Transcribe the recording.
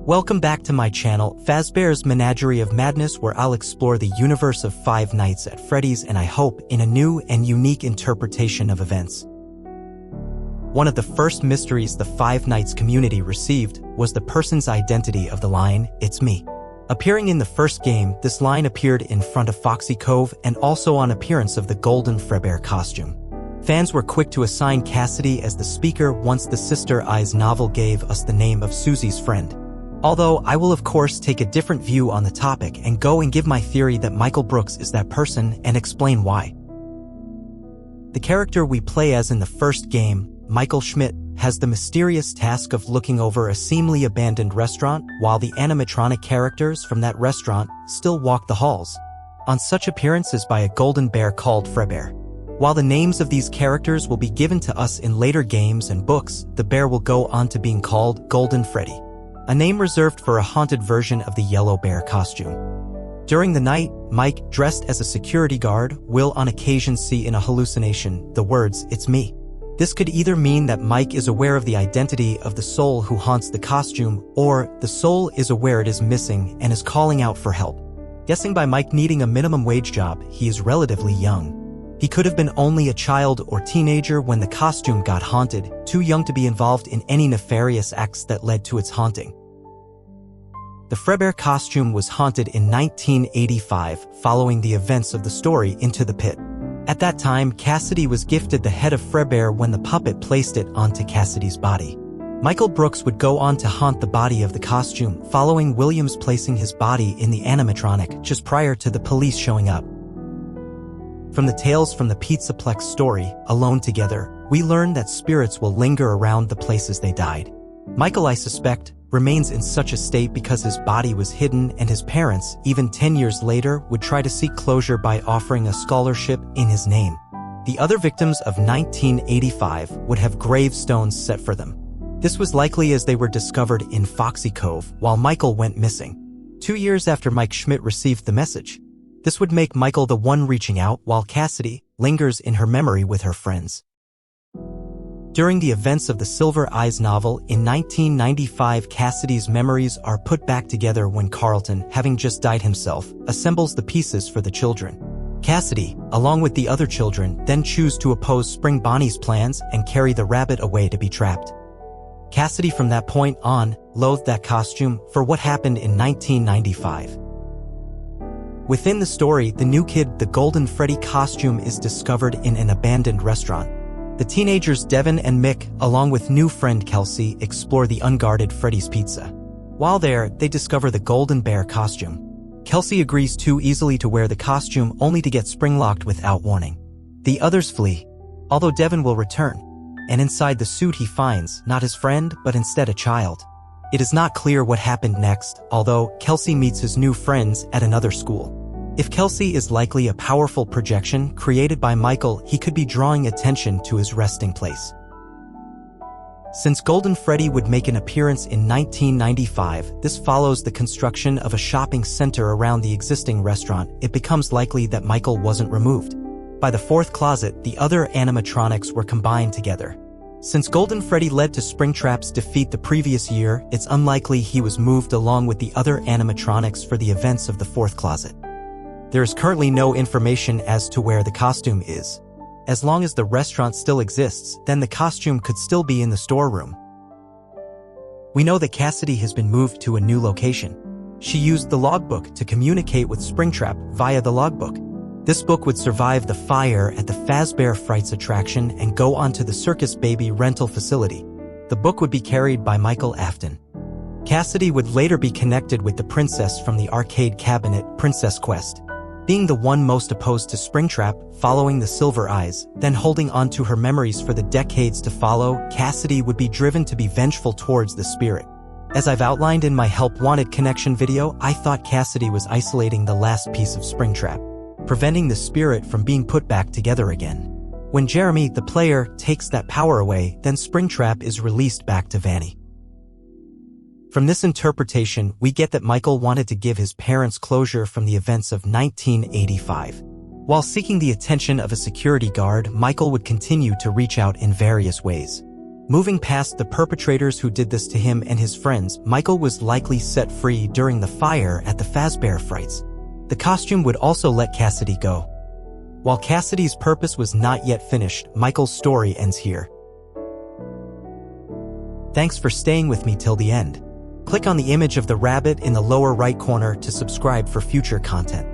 Welcome back to my channel, Fazbear's Menagerie of Madness, where I'll explore the universe of Five Nights at Freddy's and I hope in a new and unique interpretation of events. One of the first mysteries the Five Nights community received was the person's identity of the line, "It's me." Appearing in the first game, this line appeared in front of Foxy Cove and also on appearance of the Golden Freddy costume. Fans were quick to assign Cassidy as the speaker once the Sister Eyes novel gave us the name of Susie's friend. Although I will of course take a different view on the topic and go and give my theory that Michael Brooks is that person and explain why. The character we play as in the first game, Michael Schmidt, has the mysterious task of looking over a seemingly abandoned restaurant while the animatronic characters from that restaurant still walk the halls. On such appearances by a golden bear called Fredbear. While the names of these characters will be given to us in later games and books, the bear will go on to being called Golden Freddy, a name reserved for a haunted version of the yellow bear costume. During the night, Mike, dressed as a security guard, will on occasion see in a hallucination the words, "It's me." This could either mean that Mike is aware of the identity of the soul who haunts the costume, or the soul is aware it is missing and is calling out for help. Guessing by Mike needing a minimum wage job, he is relatively young. He could have been only a child or teenager when the costume got haunted, too young to be involved in any nefarious acts that led to its haunting. The Fredbear costume was haunted in 1985 following the events of the story Into the Pit. At that time, Cassidy was gifted the head of Fredbear when the puppet placed it onto Cassidy's body. Michael Brooks would go on to haunt the body of the costume following Williams placing his body in the animatronic just prior to the police showing up. From the Tales from the Pizzaplex story, Alone Together, we learn that spirits will linger around the places they died. Michael, I suspect, remains in such a state because his body was hidden and his parents, even 10 years later, would try to seek closure by offering a scholarship in his name. The other victims of 1985 would have gravestones set for them. This was likely as they were discovered in Foxy Cove while Michael went missing, 2 years after Mike Schmidt received the message. This would make Michael the one reaching out while Cassidy lingers in her memory with her friends. During the events of the Silver Eyes novel in 1995, Cassidy's memories are put back together when Carlton, having just died himself, assembles the pieces for the children. Cassidy, along with the other children, then choose to oppose Spring Bonnie's plans and carry the rabbit away to be trapped. Cassidy from that point on loathed that costume for what happened in 1995. Within the story, the new kid, the Golden Freddy costume, is discovered in an abandoned restaurant. The teenagers Devin and Mick, along with new friend Kelsey, explore the unguarded Freddy's Pizza. While there, they discover the Golden Bear costume. Kelsey agrees too easily to wear the costume only to get spring-locked without warning. The others flee, although Devin will return, and inside the suit he finds not his friend but instead a child. It is not clear what happened next, although Kelsey meets his new friends at another school. If Kelsey is likely a powerful projection created by Michael, he could be drawing attention to his resting place. Since Golden Freddy would make an appearance in 1995, this follows the construction of a shopping center around the existing restaurant. It becomes likely that Michael wasn't removed. By the fourth closet, the other animatronics were combined together. Since Golden Freddy led to Springtrap's defeat the previous year, it's unlikely he was moved along with the other animatronics for the events of the fourth closet. There is currently no information as to where the costume is. As long as the restaurant still exists, then the costume could still be in the storeroom. We know that Cassidy has been moved to a new location. She used the logbook to communicate with Springtrap via the logbook. This book would survive the fire at the Fazbear Frights attraction and go on to the Circus Baby rental facility. The book would be carried by Michael Afton. Cassidy would later be connected with the princess from the arcade cabinet, Princess Quest. Being the one most opposed to Springtrap, following the Silver Eyes, then holding on to her memories for the decades to follow, Cassidy would be driven to be vengeful towards the spirit. As I've outlined in my Help Wanted connection video, I thought Cassidy was isolating the last piece of Springtrap, preventing the spirit from being put back together again. When Jeremy, the player, takes that power away, then Springtrap is released back to Vanny. From this interpretation, we get that Michael wanted to give his parents closure from the events of 1985. While seeking the attention of a security guard, Michael would continue to reach out in various ways. Moving past the perpetrators who did this to him and his friends, Michael was likely set free during the fire at the Fazbear Frights. The costume would also let Cassidy go. While Cassidy's purpose was not yet finished, Michael's story ends here. Thanks for staying with me till the end. Click on the image of the rabbit in the lower right corner to subscribe for future content.